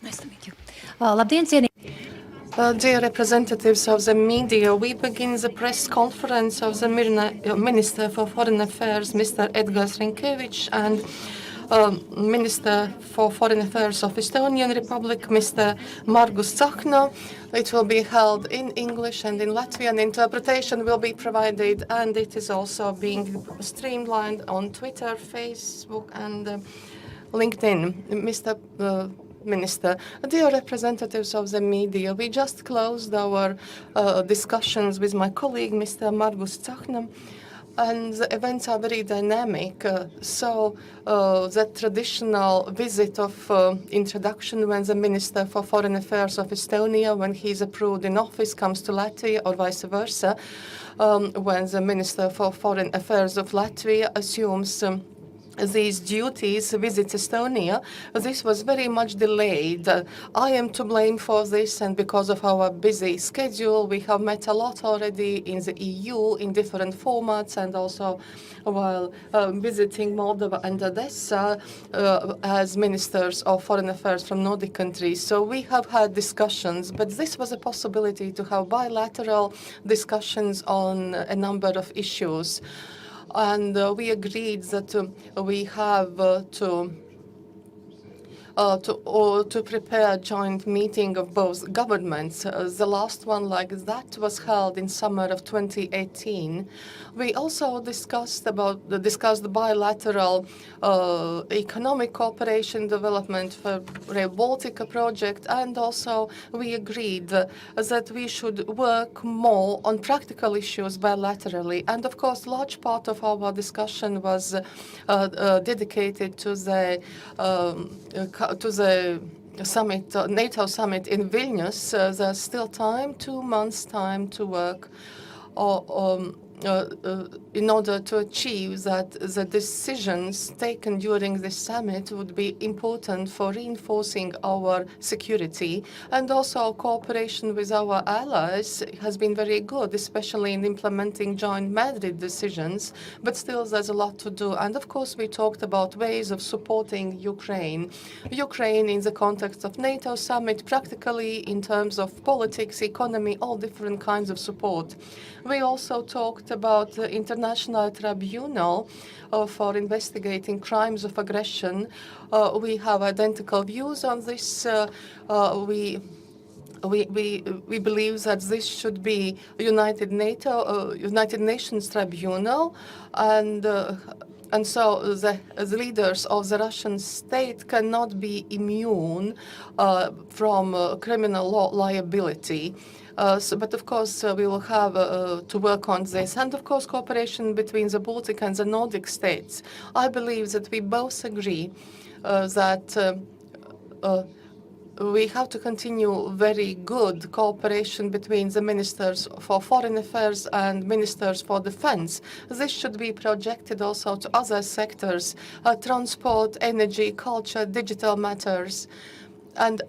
Nice to meet you. Labdien, cienījamie! Dear representatives of the media, we begin the press conference of the Minister for Foreign Affairs, Mr. Edgars Rinkēvičs, and Minister for Foreign Affairs of Estonian Republic, Mr. Margus Tsahkna. It will be held in English and in Latvian. Interpretation will be provided, and it is also being streamlined on Twitter, Facebook, and LinkedIn. Mr. Minister, dear representatives of the media, we just closed our discussions with my colleague, Mr. Margus Tsahkna, and the events are very dynamic. So the traditional visit of introduction when the Minister for Foreign Affairs of Estonia, when he is approved in office, comes to Latvia, or vice versa, when the Minister for Foreign Affairs of Latvia assumes these duties, visits Estonia, this was very much delayed. I am to blame for this, and because of our busy schedule, we have met a lot already in the EU in different formats, and also while visiting Moldova and Odessa as ministers of foreign affairs from Nordic countries. So we have had discussions, but this was a possibility to have bilateral discussions on a number of issues. And we agreed that we have to prepare a joint meeting of both governments. The last one like that was held in summer of 2018. We also discussed the bilateral economic cooperation development for Rail Baltica project, and also we agreed that we should work more on practical issues bilaterally. And of course, large part of our discussion was dedicated to the summit, NATO summit in Vilnius. There's still time, 2 months' time to work in order to achieve that the decisions taken during this summit would be important for reinforcing our security. And also our cooperation with our allies has been very good, especially in implementing joint Madrid decisions. But still, there's a lot to do. And of course, we talked about ways of supporting Ukraine. Ukraine in the context of NATO summit, practically in terms of politics, economy, all different kinds of support. We also talked about the International Tribunal for investigating crimes of aggression. We have identical views on this. We believe that this should be United Nations Tribunal, and so the leaders of the Russian state cannot be immune from criminal law liability. But of course, we will have to work on this. And of course, cooperation between the Baltic and the Nordic states. I believe that we both agree that we have to continue very good cooperation between the ministers for foreign affairs and ministers for defense. This should be projected also to other sectors, transport, energy, culture, digital matters. And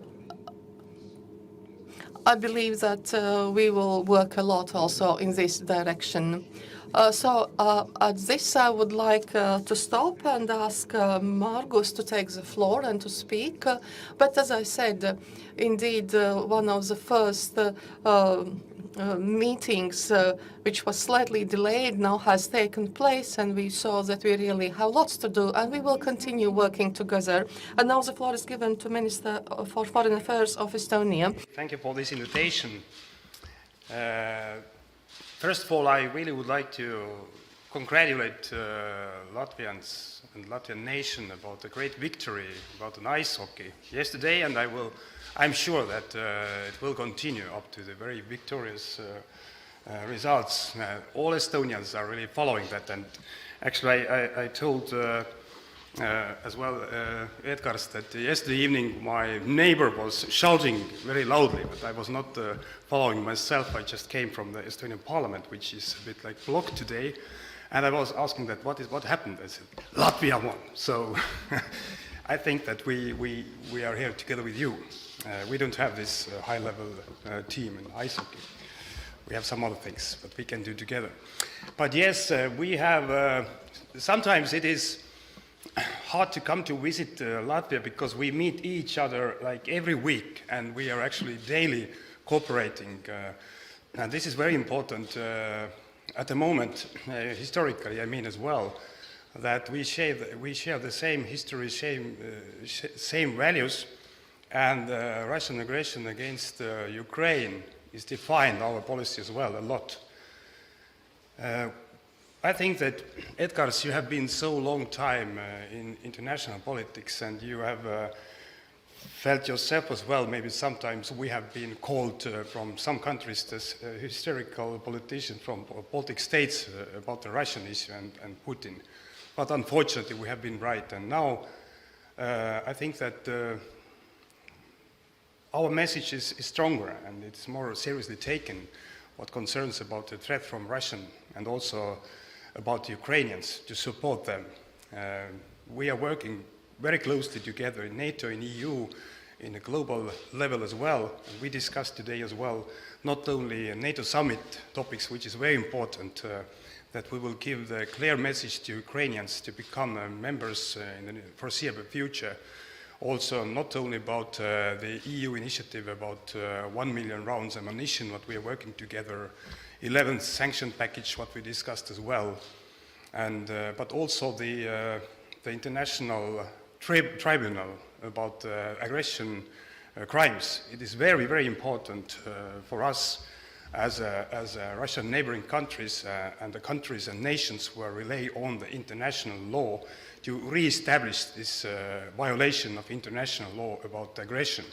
I believe that we will work a lot also in this direction. So at this, I would like to stop and ask Margus to take the floor and to speak. But as I said, indeed, one of the first meetings, which was slightly delayed, now has taken place, and we saw that we really have lots to do, and we will continue working together. And now the floor is given to Minister for Foreign Affairs of Estonia. Thank you for this invitation. First of all, I really would like to congratulate Latvians and Latvian nation about the great victory about an ice hockey yesterday, and I'm sure that it will continue up to the very victorious results. All Estonians are really following that, and actually I told as well Edgars that yesterday evening my neighbor was shouting very loudly, but I was not following myself. I just came from the Estonian parliament, which is a bit like blocked today, and I was asking that what happened. I said, Latvia won. So I think that we are here together with you. We don't have this high-level team in ice hockey. We have some other things that we can do together. But yes, we have, sometimes it is hard to come to visit Latvia because we meet each other like every week and we are actually daily cooperating. And this is very important at the moment, historically, I mean as well, that we share the same history, same values, and Russian aggression against Ukraine is defined our policy as well a lot. I think that, Edgars, you have been so long time in international politics and you have felt yourself as well, maybe sometimes we have been called from some countries as hysterical politicians from Baltic states about the Russian issue and Putin. But unfortunately we have been right, and now I think that our message is stronger and it's more seriously taken what concerns about the threat from Russian and also about the Ukrainians to support them. We are working very closely together in NATO, in EU, in a global level as well. And we discussed today as well, not only NATO summit topics, which is very important, that we will give the clear message to Ukrainians to become members in the foreseeable future. Also, not only about the EU initiative about 1 million rounds ammunition, what we are working together, 11th sanction package, what we discussed as well, and but also the international tribunal about aggression crimes. It is very, very important for us as Russian neighboring countries and the countries and nations who rely on the international law to re-establish this violation of international law about aggression.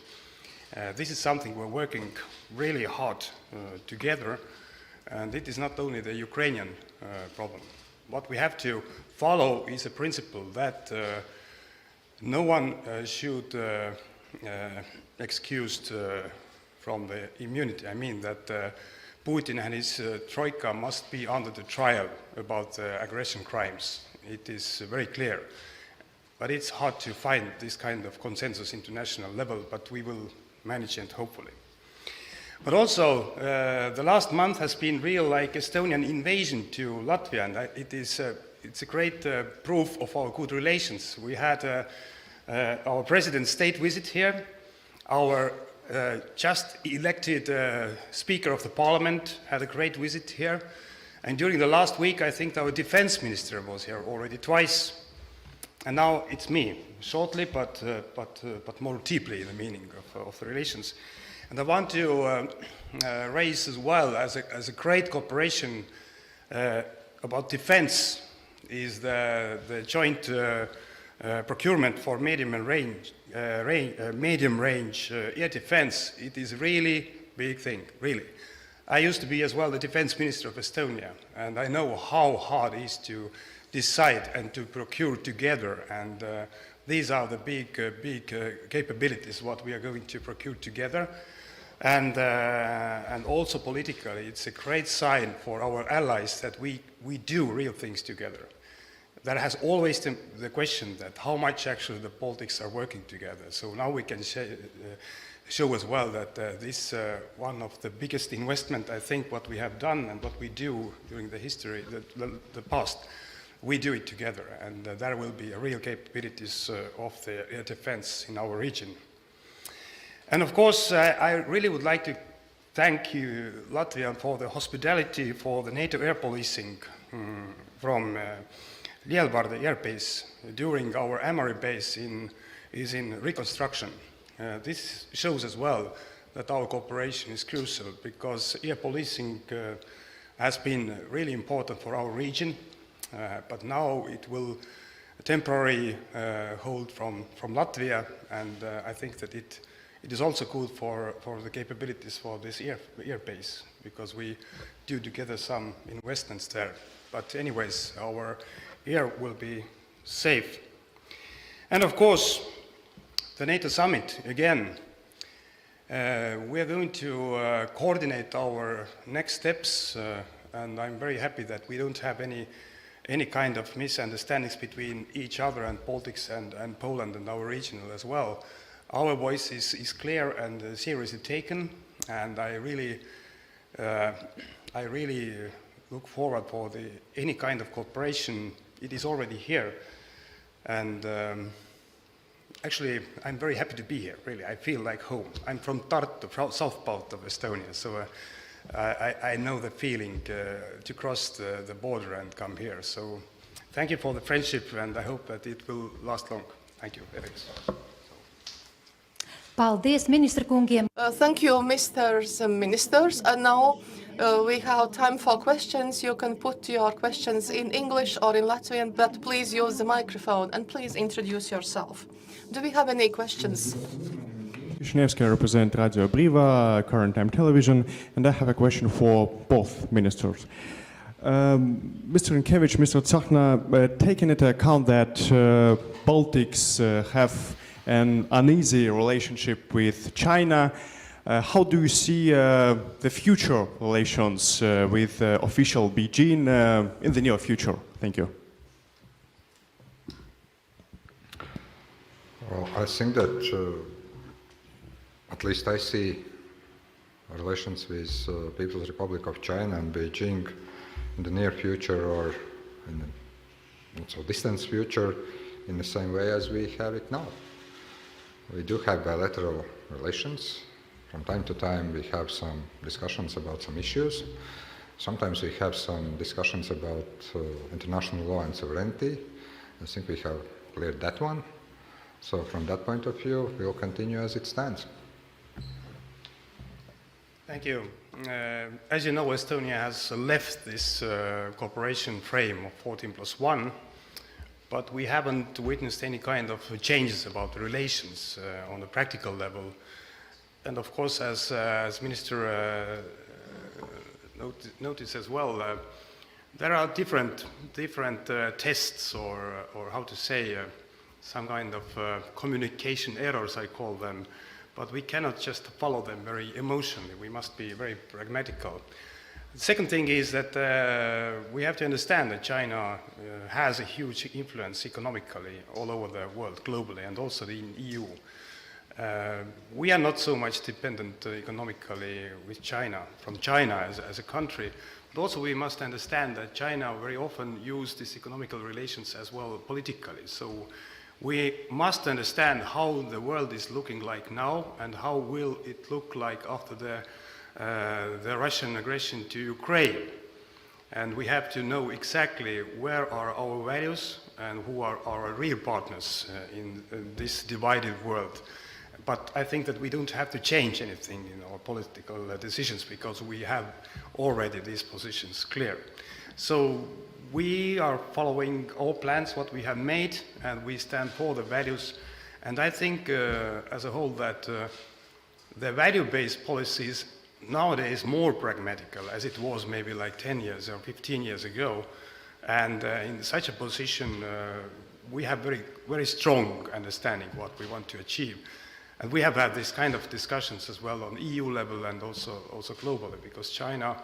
This is something we're working really hard together, and it is not only the Ukrainian problem. What we have to follow is a principle that no one should excused from the immunity. I mean that Putin and his troika must be under the trial about aggression crimes. It is very clear. But it's hard to find this kind of consensus international level, but we will manage it hopefully. But also, the last month has been real like Estonian invasion to Latvia, and it's a great proof of our good relations. We had our president's state visit here, our just elected Speaker of the Parliament had a great visit here, and during the last week I think our defense minister was here already twice, and now it's me, shortly but more deeply the meaning of the relations. And I want to raise as well as a great cooperation about defense is the joint procurement for medium range air defense. It is really big thing, really. I used to be as well the defense minister of Estonia, and I know how hard it is to decide and to procure together, and these are the big capabilities what we are going to procure together. And also politically, it's a great sign for our allies that we do real things together. There has always the question that how much actually the Baltics are working together. So now we can show as well that this one of the biggest investment, I think, what we have done and what we do during the history, the past, we do it together. And there will be real capabilities of the air defense in our region. And of course, I really would like to thank you, Latvia, for the hospitality for the NATO air policing from Lielvarde Air Base during our Amari base is in reconstruction. This shows as well that our cooperation is crucial because air policing has been really important for our region, but now it will temporarily hold from Latvia, and I think that it is also good for the capabilities for this air base, because we do together some investments there. But anyways, our air will be safe. And of course, the NATO summit, again, we are going to coordinate our next steps, and I'm very happy that we don't have any kind of misunderstandings between each other and Baltics and Poland and our regional as well. Our voice is clear and seriously taken, and I really look forward for any kind of cooperation. It is already here. And actually, I'm very happy to be here, really. I feel like home. I'm from Tartu, south part of Estonia, so I know the feeling to cross the border and come here. So thank you for the friendship, and I hope that it will last long. Thank you. Paldies ministra kungiem. Thank you, Ministers. And now we have time for questions. You can put your questions in English or in Latvian, but please use the microphone and please introduce yourself. Do we have any questions? Vishnevsky, I represent Radio Briva, Current Time Television, and I have a question for both ministers. Mr. Rinkevich, Mr. Tsahna, taking into account that Baltics have an uneasy relationship with China, how do you see the future relations with official Beijing in the near future? Thank you. Well, I think that at least I see relations with People's Republic of China and Beijing in the near future or in the not so distant future in the same way as we have it now. We do have bilateral relations. From time to time we have some discussions about some issues. Sometimes we have some discussions about international law and sovereignty. I think we have cleared that one. So from that point of view, we will continue as it stands. Thank you. As you know, Estonia has left this cooperation frame of 14+1, but we haven't witnessed any kind of changes about the relations on a practical level. And of course, as Minister noticed as well, there are different tests or how to say, some kind of communication errors, I call them, but we cannot just follow them very emotionally. We must be very pragmatical. The second thing is that we have to understand that China has a huge influence economically all over the world, globally, and also in the EU. We are not so much dependent economically from China as a country, but also we must understand that China very often use these economical relations as well politically. So we must understand how the world is looking like now and how will it look like after the Russian aggression to Ukraine. And we have to know exactly where are our values and who are our real partners in this divided world. But I think that we don't have to change anything in our political decisions because we have already these positions clear. So we are following all plans, what we have made, and we stand for the values. And I think as a whole that the value-based policies nowadays more pragmatical as it was maybe like 10 years or 15 years ago. And in such a position, we have very strong understanding what we want to achieve. And we have had this kind of discussions as well on EU level and also globally, because China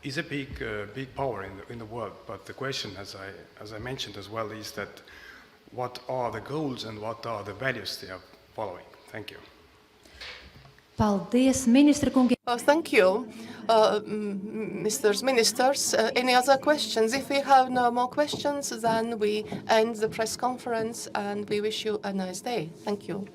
is a big power in the world. But the question, as I mentioned as well, is that what are the goals and what are the values they are following? Thank you. Paldies, ministra kungi. Thank you, Ministers. Any other questions? If we have no more questions, then we end the press conference and we wish you a nice day. Thank you.